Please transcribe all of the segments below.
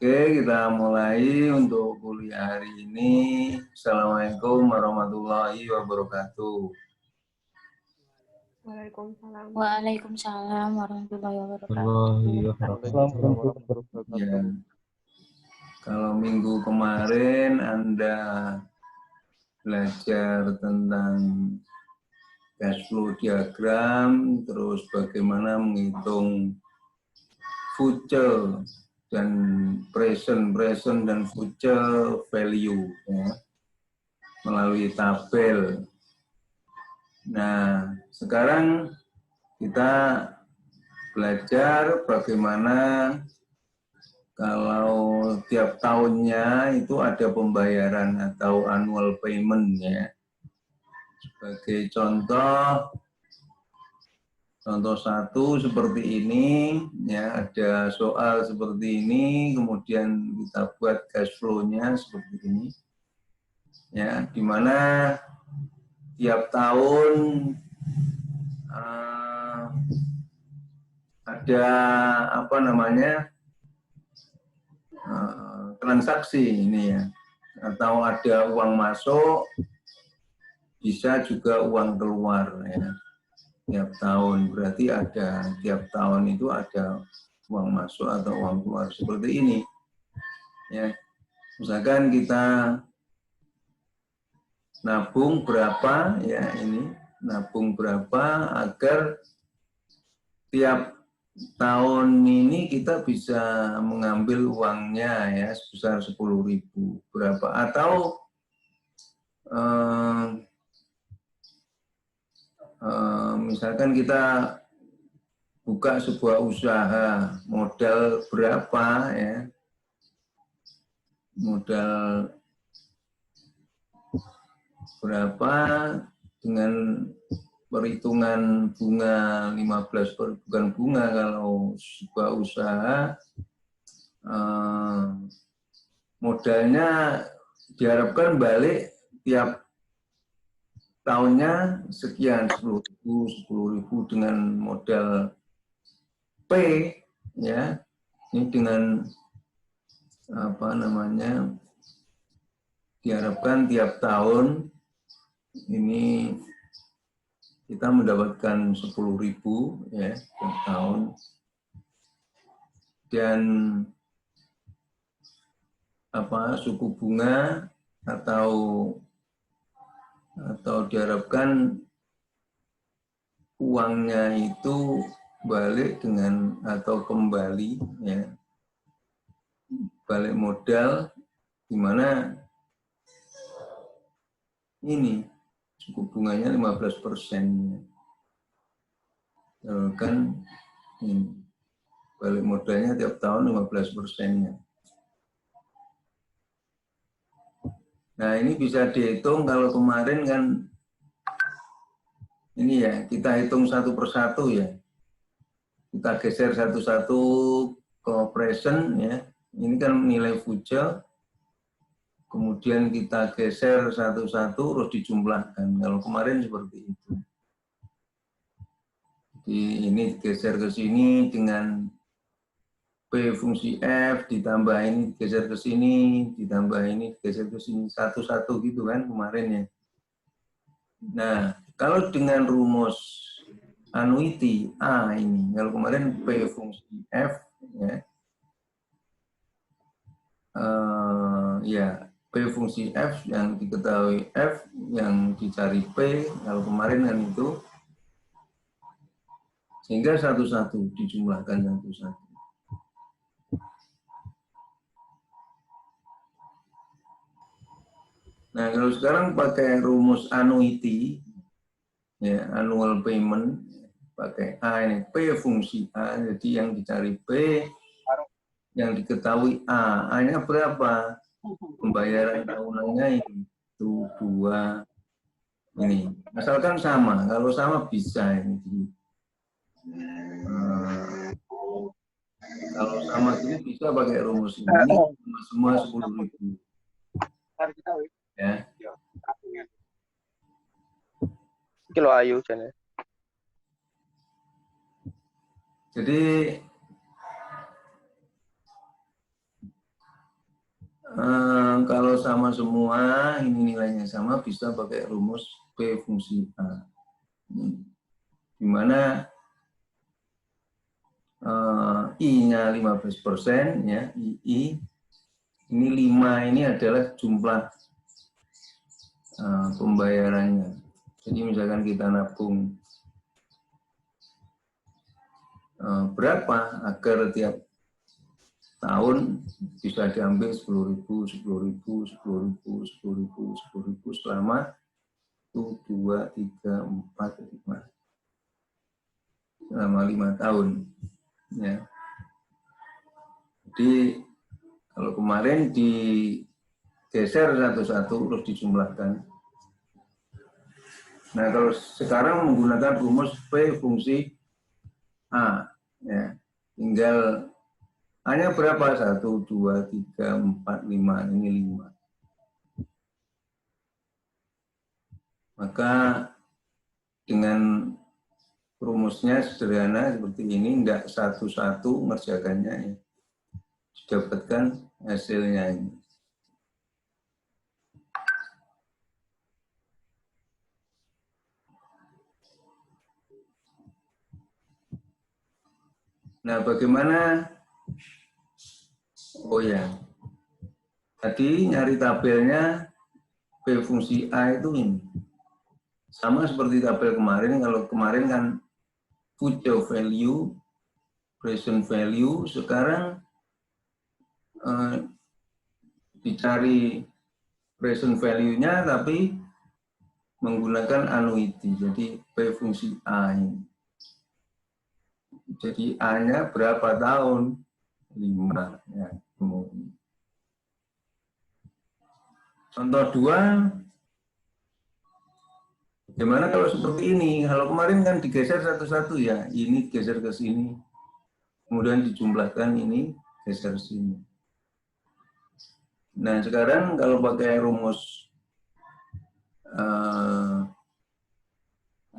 Oke, kita mulai untuk kuliah hari ini. Assalamualaikum warahmatullahi wabarakatuh. Waalaikumsalam. Waalaikumsalam warahmatullahi wabarakatuh. Ya, kalau minggu kemarin Anda belajar tentang cash flow diagram, terus bagaimana menghitung future dan present dan future value ya, melalui tabel. Nah, sekarang kita belajar bagaimana kalau tiap tahunnya itu ada pembayaran atau annual payment ya. Sebagai contoh satu seperti ini ya, ada soal seperti ini, kemudian kita buat cash flow-nya seperti ini ya, di mana tiap tahun ada apa namanya transaksi ini ya, atau ada uang masuk, bisa juga uang keluar ya. Tiap tahun berarti ada, tiap tahun itu ada uang masuk atau uang keluar seperti ini ya. Misalkan kita nabung berapa ya, ini nabung berapa agar tiap tahun ini kita bisa mengambil uangnya ya sebesar 10.000 berapa, atau misalkan kita buka sebuah usaha, modal berapa ya, modal berapa dengan perhitungan bunga 15%, bukan bunga kalau sebuah usaha, modalnya diharapkan balik tiap tahunnya sekian, 10.000 dengan modal P ya, ini dengan apa namanya, diharapkan tiap tahun ini kita mendapatkan 10.000 ya tiap tahun, dan apa suku bunga atau diharapkan uangnya itu balik dengan atau kembali ya, balik modal, di mana ini suku bunganya 15%. Kan ini balik modalnya tiap tahun 15%-nya. Nah, ini bisa dihitung. Kalau kemarin kan ini ya, kita hitung satu persatu ya. Kita geser satu-satu ke present ya. Ini kan nilai future. Kemudian kita geser satu-satu terus dijumlahkan. Kalau kemarin seperti itu. Jadi ini geser ke sini dengan P fungsi F, ditambah ini geser ke sini, ditambah ini geser ke sini, satu-satu gitu kan kemarin ya. Nah, kalau dengan rumus annuity A ini, kalau kemarin P fungsi F ya, ya P fungsi F yang diketahui F, yang dicari P, kalau kemarin kan itu, sehingga satu-satu dijumlahkan satu-satu. Nah, kalau sekarang pakai rumus annuity, ya, annual payment, pakai A ini, P fungsi A, jadi yang dicari P, yang diketahui A, A-nya berapa? Pembayaran tahunannya itu 2, ini. Asalkan sama, kalau sama bisa ini. Kalau sama ini bisa pakai rumus ini, semua 10.000. Ya. Kilo ayu channel. Jadi Kalau sama semua, ini nilainya sama, bisa pakai rumus P fungsi A. Di mana I-nya 15%, ya, II, ini 5 ini adalah jumlah pembayarannya. Jadi misalkan kita nabung berapa agar tiap tahun bisa diambil 10.000, 10.000, 10.000, 10.000, 10.000 selama 1, 2, 3, 4, 5. Selama 5 tahun. Ya. Jadi kalau kemarin digeser satu-satu terus dijumlahkan. Nah, kalau sekarang menggunakan rumus P fungsi A, ya, tinggal hanya berapa? 1, 2, 3, 4, 5, ini 5. Maka dengan rumusnya sederhana seperti ini, tidak satu-satu mengerjakannya, ya. Didapatkan hasilnya ini. Nah, bagaimana? Oh ya, tadi nyari tabelnya P fungsi A itu ini. Sama seperti tabel kemarin, kalau kemarin kan future value, present value, sekarang dicari present value-nya tapi menggunakan annuity. Jadi P fungsi A ini. Jadi A-nya berapa tahun? 5. Ya, kemudian. Contoh 2, bagaimana kalau seperti ini? Kalau kemarin kan digeser satu-satu, ya. Ini geser ke sini. Kemudian dijumlahkan ini, geser sini. Nah, sekarang kalau pakai rumus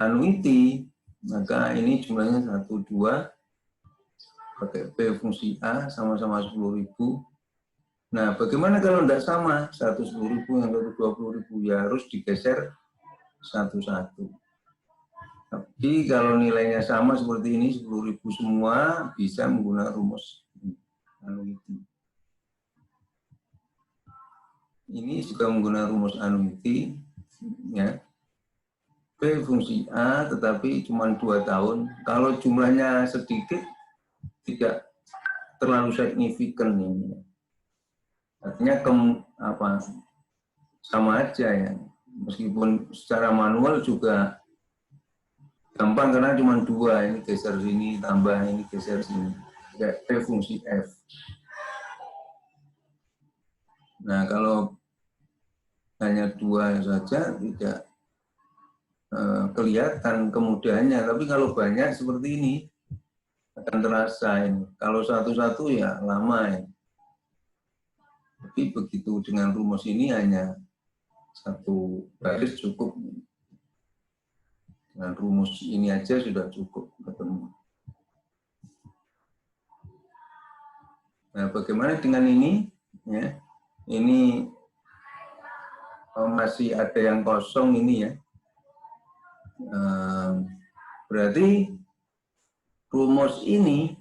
annuity, maka ini jumlahnya 1, 2, pakai P fungsi A, sama-sama 10.000. Nah, bagaimana kalau tidak sama? Satu 10.000, yang satu 20.000, ya harus digeser satu-satu. Tapi kalau nilainya sama seperti ini, 10.000 semua, bisa menggunakan rumus annuity. Ini juga menggunakan rumus annuity, ya. P fungsi A, tetapi cuma 2 tahun. Kalau jumlahnya sedikit, tidak terlalu signifikan ini. Artinya sama aja, ya. Meskipun secara manual juga gampang karena cuma 2, ini geser sini, tambah ini geser sini. Kayak P fungsi F. Nah, kalau hanya 2 saja tidak kelihatan kemudahannya, tapi kalau banyak seperti ini akan terasa ini. Kalau satu-satu ya lama ya. Tapi begitu dengan rumus ini hanya satu baris cukup. Dengan rumus ini aja sudah cukup ketemu. Nah, bagaimana dengan ini? Ya, ini masih ada yang kosong ini, ya. Berarti rumus ini,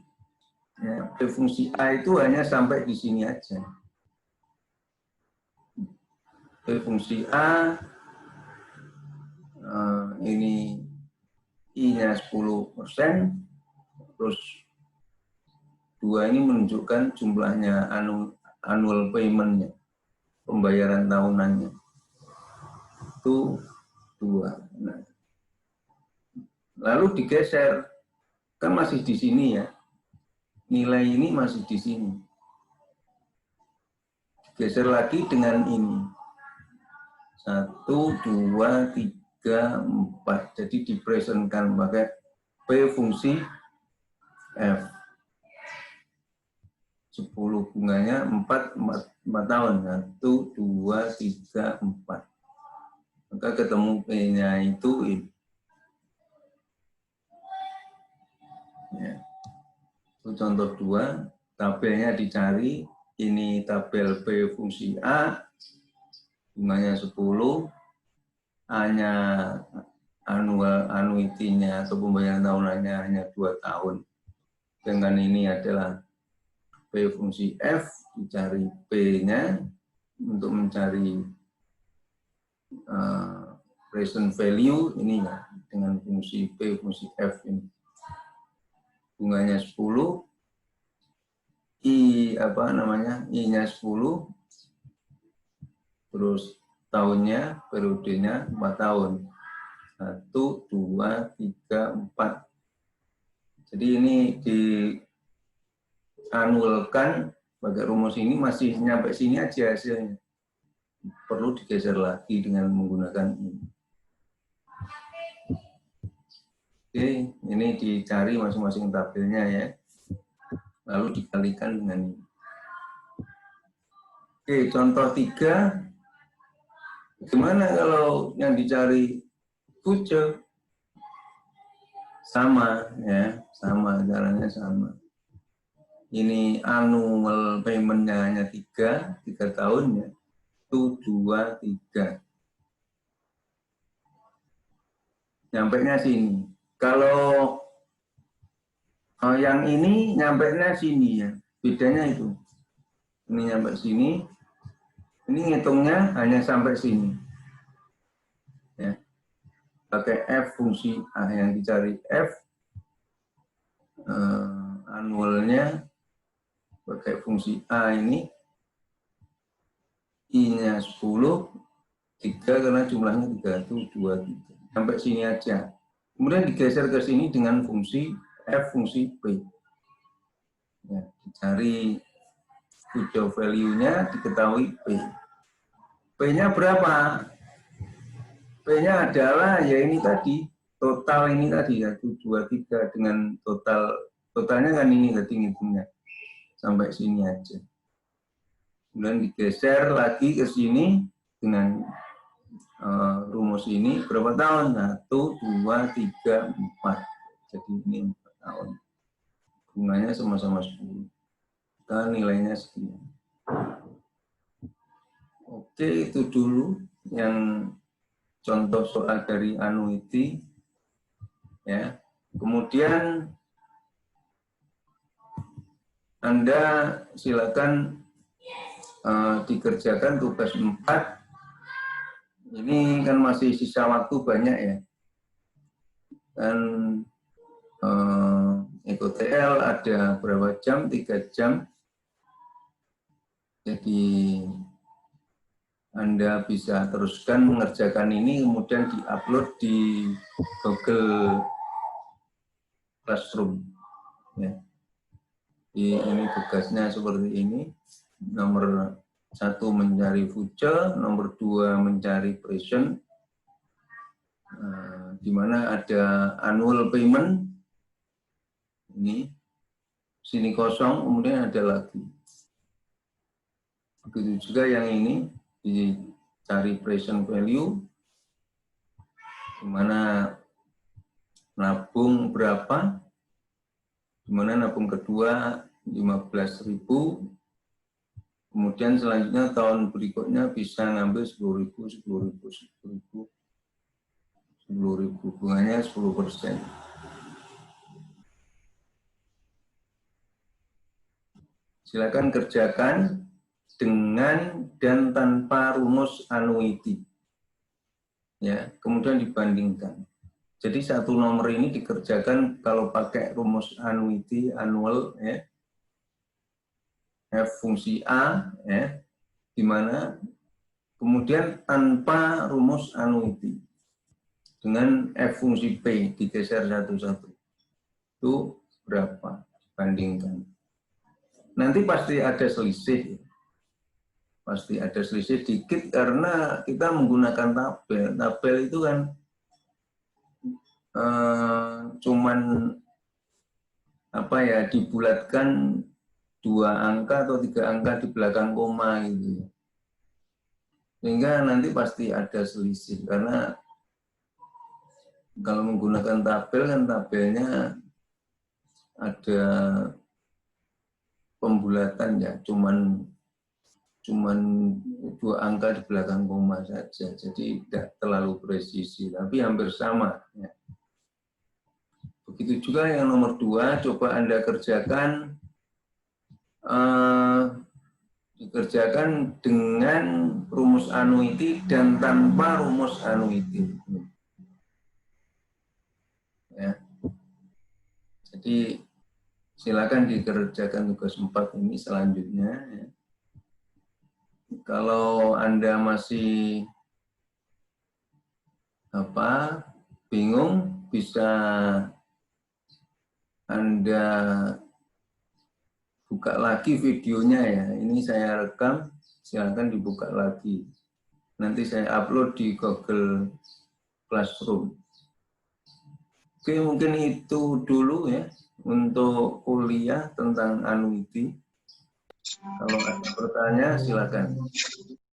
ya, P fungsi A itu hanya sampai di sini aja. P fungsi A, ini I-nya 10%, terus 2 ini menunjukkan jumlahnya annual payment-nya, pembayaran tahunannya. Itu 2. Nah, lalu digeser, kan masih di sini, ya. Nilai ini masih di sini. Geser lagi dengan ini. 1, 2, 3, 4. Jadi dipresentkan pakai P fungsi F. 10 bunganya 4 tahun. 1, 2, 3, 4. Maka ketemu P-nya itu ini. Ya. Itu contoh 2, tabelnya dicari, ini tabel P fungsi A, bunganya 10, A-nya annuity-nya atau pembayaran tahunannya hanya 2 tahun. Dengan ini adalah P fungsi F, dicari P-nya untuk mencari present value ini ya, dengan fungsi P fungsi F ini. Bunganya 10, I-nya 10, terus tahunnya, periodenya 4 tahun. 1, 2, 3, 4. Jadi ini dianulkan pakai rumus ini masih nyampe sini aja hasilnya. Perlu digeser lagi dengan menggunakan ini. Oke, ini dicari masing-masing tabelnya ya. Lalu dikalikan dengan ini. Oke, contoh 3. Gimana kalau yang dicari future? Sama ya, sama, caranya sama. Ini annual payment-nya hanya 3 tahun ya. 1, 2, 3. Nyampainya sini. Kalau yang ini nyampainya sini ya. Bedanya itu. Ini nyampe sini. Ini ngitungnya hanya sampai sini. Ya. Pakai F fungsi A yang dicari F. Annualnya pakai fungsi A ini. I-nya 10. 3 karena jumlahnya 3. 1, 2, 3. Sampai sini aja. Kemudian digeser ke sini dengan fungsi F fungsi P. Ya, dicari future value-nya, diketahui P. P-nya berapa? P-nya adalah ya ini tadi, total ini tadi ya, 1, 2, 3 dengan totalnya kan ini tadi ngitungnya. Sampai sini aja. Kemudian digeser lagi ke sini dengan rumus ini berapa tahun? 1, 2, 3, 4. Jadi ini 4 tahun. Bunganya sama-sama 10. Kita nilainya sekian. Oke, itu dulu yang contoh soal dari annuity. Ya. Kemudian Anda silakan dikerjakan tugas 4. Ini kan masih sisa waktu banyak ya. Dan EKTL ada berapa jam? 3 jam. Jadi Anda bisa teruskan mengerjakan ini, kemudian diupload di Google Classroom. Ya. Ini tugasnya seperti ini. Nomor 1 mencari future, nomor 2 mencari present, di mana ada annual payment, ini, sini kosong, kemudian ada lagi. Begitu juga yang ini, dicari present value, di mana nabung berapa, di mana nabung kedua 15.000, kemudian selanjutnya tahun berikutnya bisa ngambil 10.000, 10.000, 10.000, 10.000, bunganya 10%. Silakan kerjakan dengan dan tanpa rumus annuity. Ya, kemudian dibandingkan. Jadi satu nomor ini dikerjakan kalau pakai rumus annuity, annual, ya. F fungsi A, ya, di mana kemudian tanpa rumus annuity dengan F fungsi P digeser satu-satu. Itu berapa? Bandingkan. Nanti pasti ada selisih. Pasti ada selisih dikit karena kita menggunakan tabel. Tabel itu kan cuman apa ya, dibulatkan 2 angka atau 3 angka di belakang koma gitu. Sehingga nanti pasti ada selisih karena kalau menggunakan tabel kan tabelnya ada pembulatan ya, cuman 2 angka di belakang koma saja, jadi tidak terlalu presisi, tapi hampir sama. Ya. Begitu juga yang nomor 2, coba Anda kerjakan, dikerjakan dengan rumus annuity dan tanpa rumus annuity. Ya. Jadi silakan dikerjakan tugas 4 ini selanjutnya. Ya. Kalau Anda masih bingung, bisa Anda buka lagi videonya ya. Ini saya rekam, silakan dibuka lagi. Nanti saya upload di Google Classroom. Oke, mungkin itu dulu ya untuk kuliah tentang annuity. Kalau ada pertanyaan, silakan.